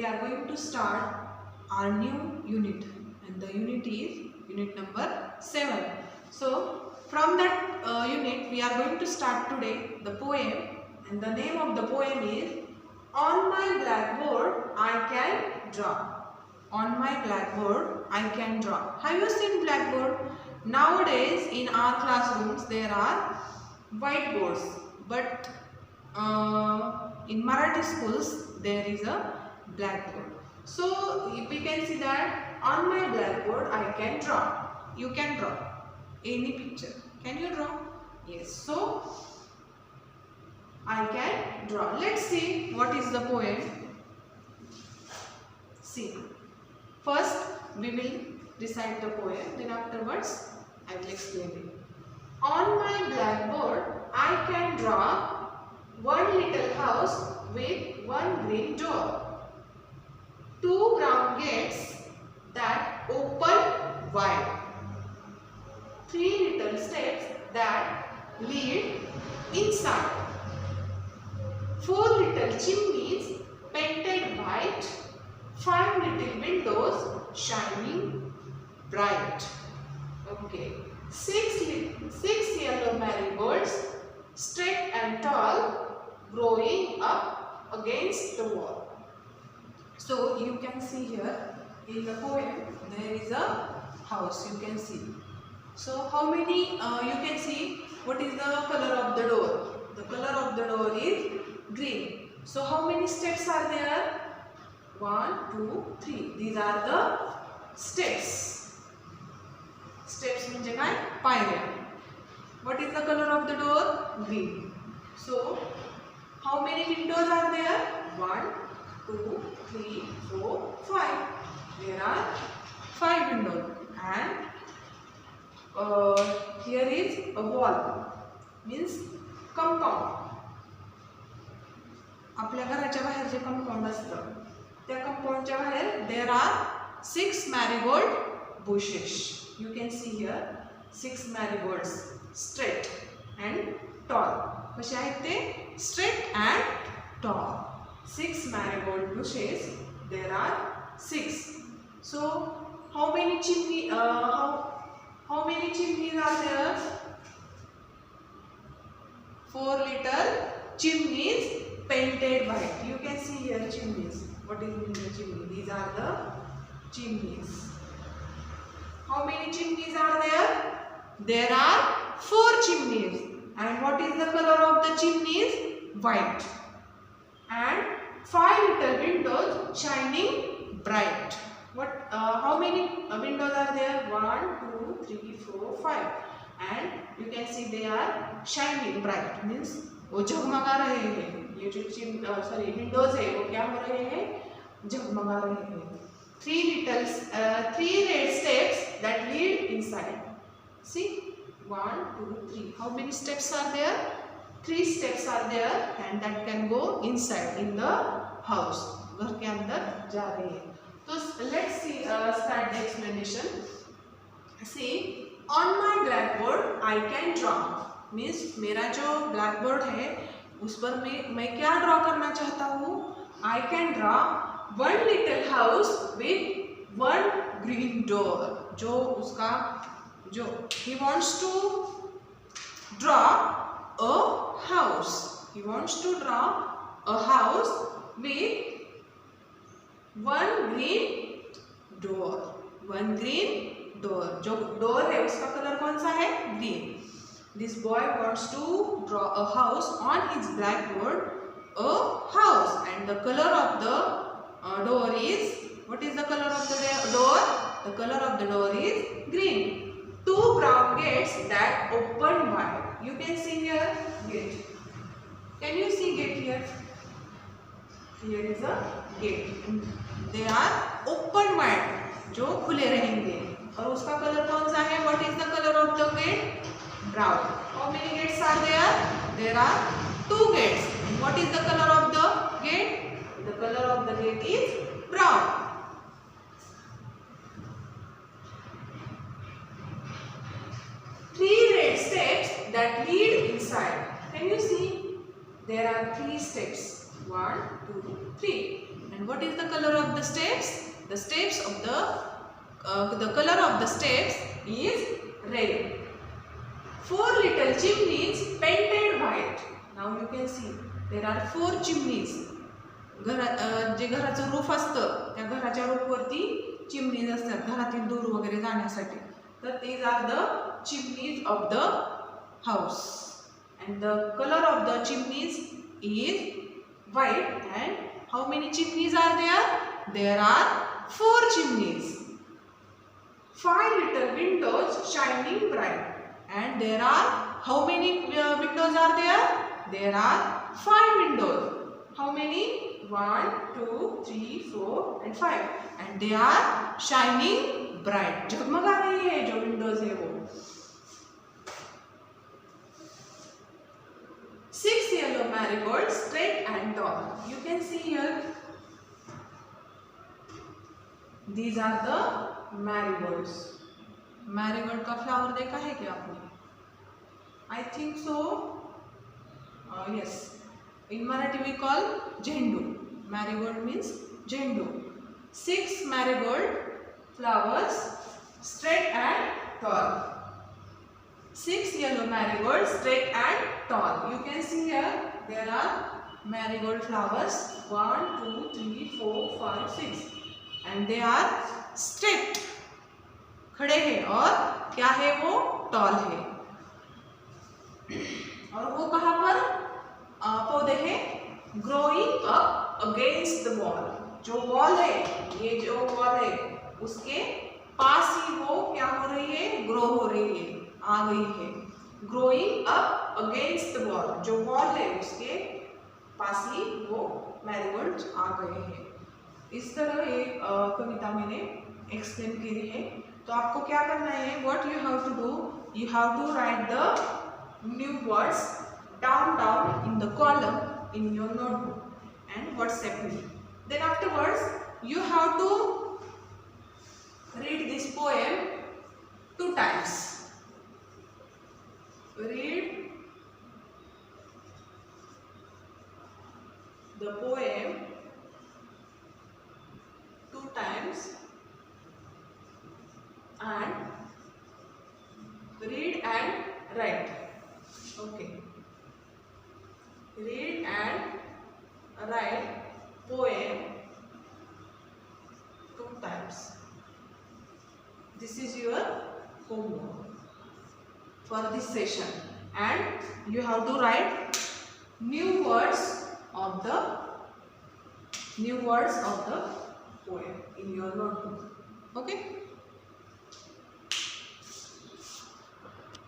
are going to start our new unit, and the unit is unit number 7. So from that unit we are going to start today the poem, and the name of the poem is On My Blackboard I Can Draw. On my blackboard I can draw. Have you seen blackboard? Nowadays in our classrooms there are whiteboards, but in Marathi schools there is a blackboard. So we can see that on my blackboard I can draw. You can draw any picture. Can you draw? Yes. So I can draw. Let's see what is the poem. See. First we will recite the poem, then afterwards I will explain it. On my blackboard I can draw one little house with one green door, two brown gates that open wide, three little steps that lead inside, four little chimneys painted white, five little windows shining bright. Okay. Six yellow marigolds, straight and tall, growing up against the wall. So you can see here in the poem there is a house. You can see. So how many you can see what is the color of the door? The color of the door is green. So how many steps are there? 1, 2, 3. These are the steps. Steps म्हणजे काय? पायऱ्या. What is the color of the door? Green. So how many windows are there? 1, 2, 3, 4, 5. There are 5 windows, and here is a wall, means compound. आपल्या घराच्या बाहेर जे compound असतं त्या कंपाऊंडच्या बाहेर there are 6 marigold bushes. You can see here 6 marigolds, straight and tall. कसे आहेत ते? Straight and tall. 6 marigold bushes. There are 6. So how many chimneys are there? 4 little chimneys painted white. You can see here chimneys. What is in the chimney? These are the chimneys. How many chimneys are there? There are 4 chimneys. And what is the color of the chimneys? White. And 5 little windows shining bright. How many windows are there? 1, 2, 3, 4, 5. And you can see they are shining bright. Means वो झगमगा रहे हैं. ये जो windows है वो क्या हो रहे हैं? झगमगा रहे हैं. 3 red steps that lead inside. See, 1, 2, 3. How many steps are there? 3 steps are there, and that can go inside in the house. घर के अंदर जा रही है. So let's see. Start the explanation. See, on my blackboard I can draw. Means मेरा जो blackboard है उस पर मैं क्या draw करना चाहता हूँ? I can draw one little house with one green door. He wants to draw a house. He wants to draw a house with one green door. One green door. जो door है उसका color कौन सा है? Green. This boy wants to draw a house on his blackboard. A house, and the color of the door is, what is the color of the door? The color of the door is green. 2 brown gates that open wide. You can see here gate. Can you see gate here? Here is a gate. They are open wide, जो खुले रहेंगे. और उसका colour कौन सा है? What is the color of the gate? Brown. How many gates are there? There are 2 gates. What is the color of the gate? The color of the gate is brown. Three red steps that lead inside. Can you see? There are 3 steps. 1, 2, 3. And what is the color of the steps? The steps of the color of the steps is red. 4 little chimneys painted white. Now you can see there are 4 chimneys. जे घराचं roof असतं त्या घराच्या रूफवरती chimneys असतात घरातील धूर वगैरे जाण्यासाठी. तर these are the chimneys of the house. And the color of the chimneys is white. And how many chimneys are there? There are 4 chimneys. 5 little windows shining bright. And there are how many windows are there? There are 5 windows. How many? 1, 2, 3, 4 and 5. And they are shining bright. जगमगा रही है जो windows है वो. 6 yellow marigolds straight and tall. You can see here. These are the marigolds. Marigold का flower देखा है क्या आपने? I think so. Yes. In Marathi we call झेंडू. Marigold means झेंडू. 6 marigold flowers straight and tall. 6 yellow marigolds straight and tall. You can see here there are marigold flowers 1, 2, 3, 4, 5, 6 and they are straight. खड़े हैं और क्या है वो toll है. और वो कहाँ पर पौधे हैं? Growing up against the wall. जो वॉल है ये जो वॉल है उसके पास ही वो क्या हो रही है? ग्रो हो रही है, आ गई है. Growing up against the wall. जो वॉल है उसके पास ही वो मैरीगोल्ड आ गए हैं. इस तरह ये कविता मैंने एक्सप्लेन की है. तो आपको क्या करना है? What you have to do? You have to write the new words down in the column in your notebook and WhatsApp me. Then afterwards you have to read this poem 2 times. Read the poem 2 times. And read and write. Okay. Read and write poem 2 times. This is your homework for this session. And you have to write new words of the poem in your notebook. Okay.